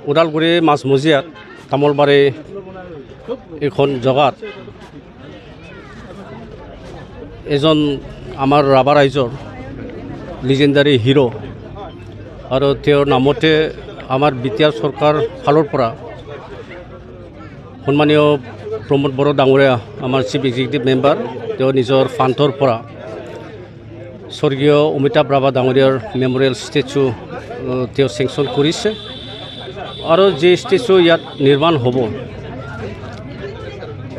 ওদালগুৰি মাজমজিয়াত তামোলবাৰী এইখন জগাত এজন আমাৰ ৰাভা ৰাইজৰ লিজেণ্ডাৰী হিৰো আৰু তেওঁৰ নামতে আমাৰ বিটিআৰ চৰকাৰ ফালৰ পৰা সন্মানীয় প্ৰমোদ বড়ো ডাঙৰীয়া আমাৰ চিফ এক্সিকিউটিভ মেম্বাৰ তেওঁ নিজৰ ফাণ্ডৰ পৰা স্বৰ্গীয় অমিতাভ ৰাভা ডাঙৰীয়াৰ মেমৰিয়েল ষ্টেচু তেওঁ চেংচন কৰিছে আৰু যে ষ্টেচু ইয়াত নিৰ্মাণ হ'ব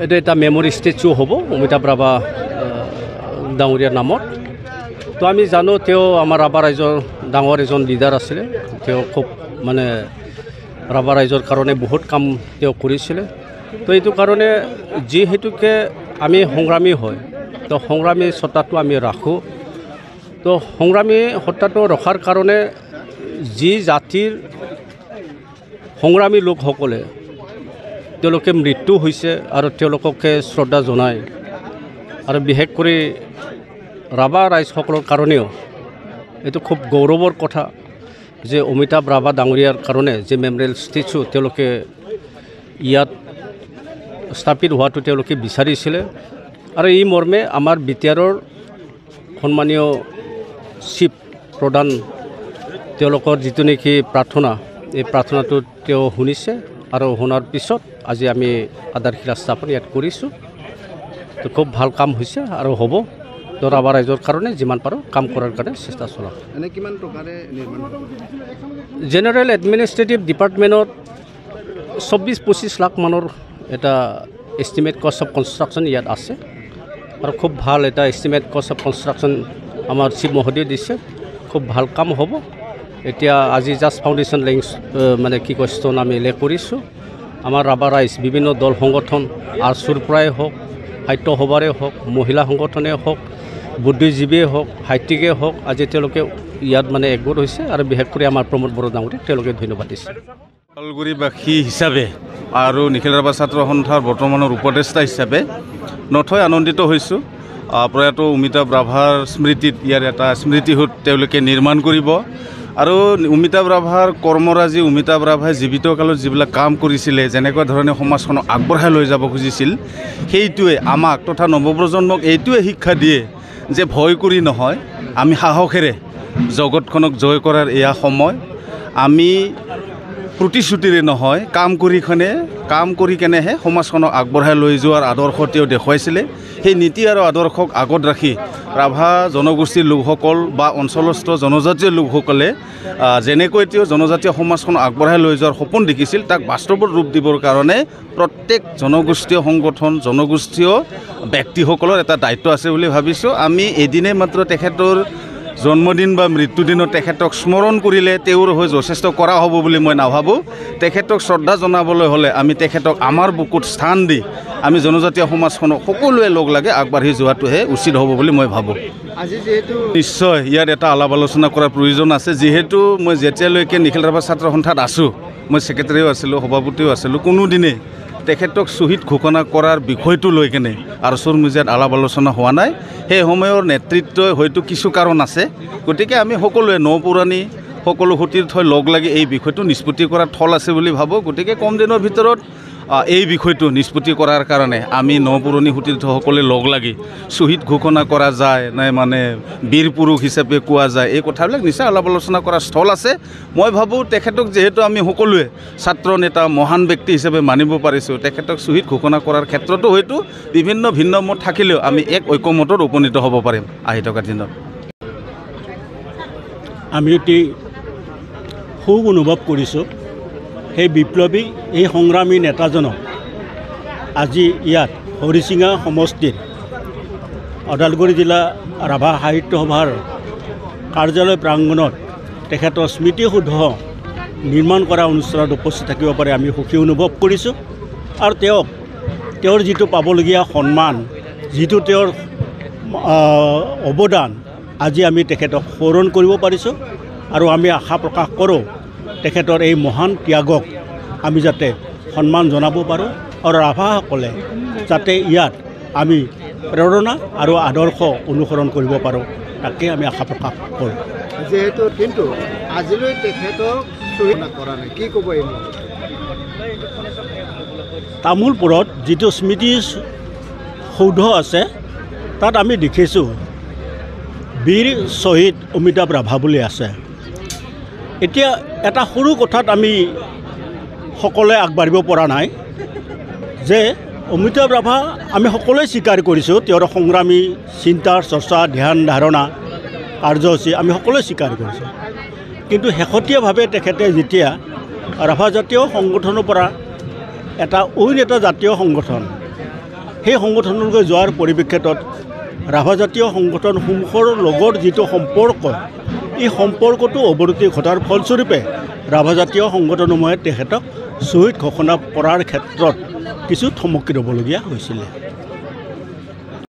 এইটো এটা মেমৰি ষ্টেচু হ'ব অমিতাভ ৰাভা ডাঙৰীয়াৰ নামত। তো আমি জানো তেওঁ আমাৰ ৰাভা ৰাইজৰ ডাঙৰ এজন লিডাৰ আছিলে, তেওঁ খুব মানে ৰাভা ৰাইজৰ কাৰণে বহুত কাম তেওঁ কৰিছিলে। তো এইটো কাৰণে যিহেতুকে আমি সংগ্ৰামী হয়, তো সংগ্ৰামী সত্তাটো আমি ৰাখোঁ। তো সংগ্ৰামী সত্তাটো ৰখাৰ কাৰণে যি জাতিৰ সংগ্ৰামী লোকসকলে তেওঁলোকে মৃত্যু হৈছে আৰু তেওঁলোককে শ্ৰদ্ধা জনায় আৰু বিশেষ কৰি ৰাভা ৰাইজসকলৰ কাৰণেও এইটো খুব গৌৰৱৰ কথা যে অমিতাভ ৰাভা ডাঙৰীয়াৰ কাৰণে যে মেমৰিয়েল ষ্টেচু তেওঁলোকে ইয়াত স্থাপিত হোৱাটো তেওঁলোকে বিচাৰিছিলে আৰু এই মৰ্মে আমাৰ বিটিআৰৰ সন্মানীয় চিফ প্ৰধান তেওঁলোকৰ যিটো নেকি প্ৰাৰ্থনা, এই প্ৰাৰ্থনাটো তেওঁ শুনিছে আৰু শুনাৰ পিছত আজি আমি আধাৰশিলা স্থাপন ইয়াত কৰিছোঁ। তো খুব ভাল কাম হৈছে আৰু হ'ব। তো ৰাভা ৰাইজৰ কাৰণে যিমান পাৰোঁ কাম কৰাৰ কাৰণে চেষ্টা চলাম। এনে কিমান টকাৰে নিৰ্মাণ হ'ব? জেনেৰেল এডমিনিষ্ট্ৰেটিভ ডিপাৰ্টমেণ্টত 24-25 লাখ মানৰ এটা এষ্টিমেট কষ্ট অফ কনষ্ট্ৰাকশ্যন ইয়াত আছে আৰু খুব ভাল এটা এষ্টিমেট কষ্ট অফ কনষ্ট্ৰাকশ্যন আমাৰ চিফ মহোদয়ে দিছে। খুব ভাল কাম হ'ব। এতিয়া আজি জাষ্ট ফাউণ্ডেশ্যন লেংছ মানে কি কয় ষ্ট'ন আমি লে কৰিছোঁ। আমাৰ ৰাভা ৰাইজ বিভিন্ন দল সংগঠন আৰ্চুৰ পৰাই হওক, সাহিত্য সভাৰে হওক, মহিলা সংগঠনে হওক, বুদ্ধিজীৱীয়ে হওক, সাহিত্যিকে হওক, আজি তেওঁলোকে ইয়াত মানে একগোট হৈছে আৰু বিশেষ কৰি আমাৰ প্ৰমোদ বড়ো ডাঙৰীয়াক তেওঁলোকে ধন্যবাদ দিছে। ওদালগুৰিবাসী হিচাপে আৰু নিখিল ৰাভা ছাত্ৰ সন্থাৰ বৰ্তমানৰ উপদেষ্টা হিচাপে নথৈ আনন্দিত হৈছোঁ। প্ৰয়াত অমিতাভ ৰাভাৰ স্মৃতিত ইয়াৰ এটা স্মৃতিসৌধ তেওঁলোকে নিৰ্মাণ কৰিব আৰু অমিতাভ ৰাভাৰ কৰ্মৰাজি, অমিতাভ ৰাভাই জীৱিত কালত যিবিলাক কাম কৰিছিলে, যেনেকুৱা ধৰণে সমাজখনক আগবঢ়াই লৈ যাব খুজিছিল, সেইটোৱে আমাক তথা নৱপ্ৰজন্মক এইটোৱে শিক্ষা দিয়ে যে ভয় কৰি নহয়, আমি সাহসেৰে জগতখনক জয় কৰাৰ এয়া সময়। আমি প্ৰতিশ্ৰুতিৰে নহয়, কাম কৰি কেনেহে সমাজখনক আগবঢ়াই লৈ যোৱাৰ আদৰ্শ তেওঁ দেখুৱাইছিলে। সেই নীতি আৰু আদৰ্শক আগত ৰাখি ৰাভা জনগোষ্ঠীৰ লোকসকল বা অঞ্চলস্থ জনজাতীয় লোকসকলে যেনেকৈ তেওঁ জনজাতীয় সমাজখনক আগবঢ়াই লৈ যোৱাৰ সপোন দেখিছিল, তাক বাস্তৱত ৰূপ দিবৰ কাৰণে প্ৰত্যেক জনগোষ্ঠীয় সংগঠন, জনগোষ্ঠীয় ব্যক্তিসকলৰ এটা দায়িত্ব আছে বুলি ভাবিছোঁ। আমি এদিনে মাত্ৰ তেখেতৰ জন্মদিন বা মৃত্যুদিনত তেখেতক স্মৰণ কৰিলে তেওঁৰ হৈ যথেষ্ট কৰা হ'ব বুলি মই নাভাবোঁ। তেখেতক শ্ৰদ্ধা জনাবলৈ হ'লে আমি তেখেতক আমাৰ বুকুত স্থান দি আমি জনজাতীয় সমাজখনক সকলোৱে লগ লাগে আগবাঢ়ি যোৱাটোহে উচিত হ'ব বুলি মই ভাবোঁ। আজি যিহেতু নিশ্চয় ইয়াত এটা আলাপ আলোচনা কৰাৰ প্ৰয়োজন আছে। যিহেতু মই যেতিয়ালৈকে নিখিল ৰাভা ছাত্ৰ সন্থাত আছোঁ, মই ছেক্ৰেটাৰীও আছিলোঁ, সভাপতিও আছিলোঁ, কোনোদিনে তেখেতক শ্বহীদ ঘোষণা কৰাৰ বিষয়টো লৈ কেনে আৰচৰ মজিয়াত আলাপ আলোচনা হোৱা নাই। সেই সময়ৰ নেতৃত্বই হয়তো কিছু কাৰণ আছে। গতিকে আমি সকলোৱে নপুৰণি সকলো সতীৰ্থই লগ লাগি এই বিষয়টো নিষ্পত্তি কৰাৰ থল আছে বুলি ভাবোঁ। গতিকে কম দিনৰ ভিতৰত এই বিষয়টো নিষ্পত্তি কৰাৰ কাৰণে আমি নপুৰণি সতীৰ্থসকলে লগ লাগি শ্বহীদ ঘোষণা কৰা যায় নে মানে বীৰ পুৰুষ হিচাপে কোৱা যায়, এই কথাবিলাক নিশ্চয় আলাপ আলোচনা কৰাৰ স্থল আছে। মই ভাবোঁ তেখেতক যিহেতু আমি সকলোৱে ছাত্ৰ নেতা, মহান ব্যক্তি হিচাপে মানিব পাৰিছোঁ, তেখেতক শ্বহীদ ঘোষণা কৰাৰ ক্ষেত্ৰতো হয়তো বিভিন্ন ভিন্ন মত থাকিলেও আমি এক ঐক্যমতত উপনীত হ'ব পাৰিম আহি থকা দিনত। আমি অতি সুখ অনুভৱ কৰিছোঁ সেই বিপ্লৱী, এই সংগ্ৰামী নেতাজনক আজি ইয়াত হৰিচিঙা সমষ্টিৰ ওদালগুৰি জিলা ৰাভা সাহিত্য সভাৰ কাৰ্যালয় প্ৰাংগণত তেখেতৰ স্মৃতিসৌধ নিৰ্মাণ কৰা অনুষ্ঠানত উপস্থিত থাকিব পাৰে আমি সুখী অনুভৱ কৰিছোঁ। আৰু তেওঁৰ যিটো পাবলগীয়া সন্মান, যিটো তেওঁৰ অৱদান, আজি আমি তেখেতক সোঁৱৰণ কৰিব পাৰিছোঁ আৰু আমি আশা প্ৰকাশ কৰোঁ তেখেতৰ এই মহান ত্যাগক আমি যাতে সন্মান জনাব পাৰোঁ আৰু ৰাভাসকলে যাতে ইয়াত আমি প্ৰেৰণা আৰু আদৰ্শ অনুসৰণ কৰিব পাৰোঁ, তাকে আমি আশা প্ৰকাশ কৰোঁ। যেহেতু কিন্তু আজিলৈ তেখেতক শ্বহীদ কৰা নাই কি ক'ব এই তামোলপুৰত যিটো স্মৃতি সৌধ আছে তাত আমি দেখিছোঁ বীৰ শ্বহীদ অমিতাভ ৰাভা বুলি আছে। এতিয়া এটা সৰু কথাত আমি সকলোৱে আগবাঢ়িব পৰা নাই যে অমিতাভ ৰাভা আমি সকলোৱে স্বীকাৰ কৰিছোঁ তেওঁৰ সংগ্ৰামী চিন্তাৰ চৰ্চা ধ্যান ধাৰণা কাৰ্যসূচী আমি সকলোৱে স্বীকাৰ কৰিছোঁ, কিন্তু শেহতীয়াভাৱে তেখেতে যেতিয়া ৰাভা জাতীয় সংগঠনৰ পৰা অইন এটা জাতীয় সংগঠন সেই সংগঠনলৈ যোৱাৰ পৰিপ্ৰেক্ষিতত ৰাভা জাতীয় সংগঠনসমূহৰ লগত যিটো সম্পৰ্ক এই সম্পৰ্কটো অৱনতি ঘটাৰ ফলস্বৰূপে ৰাভা জাতীয় সংগঠনসমূহে তেখেতক শ্বহীদ ঘোষণা কৰাৰ ক্ষেত্ৰত কিছু থমকি ৰ'বলগীয়া হৈছিলে।